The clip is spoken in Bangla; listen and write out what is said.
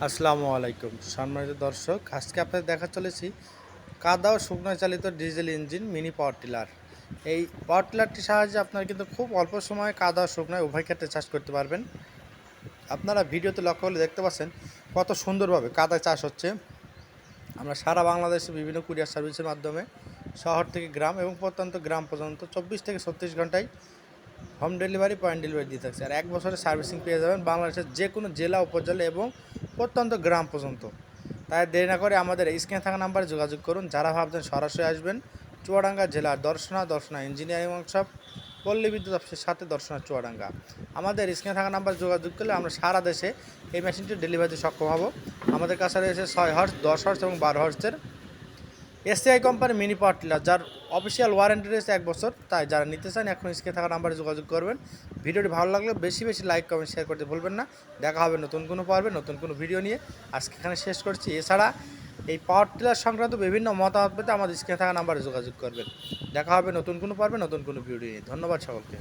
আসসালামু আলাইকুম সম্মানিত দর্শক, আজকে আপনাদের দেখা চলেছি কাদা ও শুকনো চালিত diesel engine mini power tiller. এই পাওয়ার টিলারটির সাহায্যে আপনারা কিন্তু খুব অল্প সময়ে কাদা ও শুকনো উভয় ক্ষেত্রে চাষ করতে পারবেন। আপনারা ভিডিওতে লক্ষ্য করলে দেখতে পাচ্ছেন কত সুন্দরভাবে কাদা চাষ হচ্ছে। আমরা সারা বাংলাদেশে বিভিন্ন কুরিয়ার সার্ভিসের মাধ্যমে শহর থেকে গ্রাম এবং প্রত্যন্ত গ্রাম পর্যন্ত 24 থেকে 36 ঘন্টায় হোম ডেলিভারি, পয়েন্ট ডেলিভারি দিয়ে থাকছে। আর 1 বছরের সার্ভিসিং পেয়ে যাবেন বাংলাদেশের যে কোনো জেলা, উপজেলা এবং প্রত্যন্ত গ্রাম পর্যন্ত। তাই দেরি না করে আমাদের স্ক্রিনে থাকা নাম্বারে যোগাযোগ করুন। যারা ভাবছেন সরাসরি আসবেন, চুয়াডাঙ্গা জেলার দর্শনা ইঞ্জিনিয়ারিং ওয়ার্কশপ, পল্লী বিদ্যুৎ অফিসের সাথে দর্শনা চুয়াডাঙ্গা। আমাদের স্ক্রিনে থাকা নাম্বার যোগাযোগ করলে আমরা সারা দেশে এই মেশিনটি ডেলিভারিতে সক্ষম হব। আমাদের কাছে রয়েছে 6 হর্স, 10 হর্স এবং 12 হর্সের SCI company mini power tiller, যার অফিসিয়াল ওয়ারেন্টি রয়েছে 1 বছর। তাই যারা নিতে চান এখন স্ক্রিনে থাকা নাম্বারে যোগাযোগ করবেন। ভিডিওটি ভালো লাগলে বেশি বেশি লাইক, কমেন্ট, শেয়ার করতে ভুলবেন না। দেখা হবে নতুন কোনো পর্বে নতুন কোনো ভিডিও নিয়ে। আজকে এখানে শেষ করছি। এছাড়া এই পাওয়ার টিলার সংক্রান্ত বিভিন্ন মতামত পেতে আমাদের স্ক্রিনে থাকা নাম্বারে যোগাযোগ করবেন। দেখা হবে নতুন কোনো পর্বে নতুন কোনো ভিডিও নিয়ে। ধন্যবাদ সকলকে।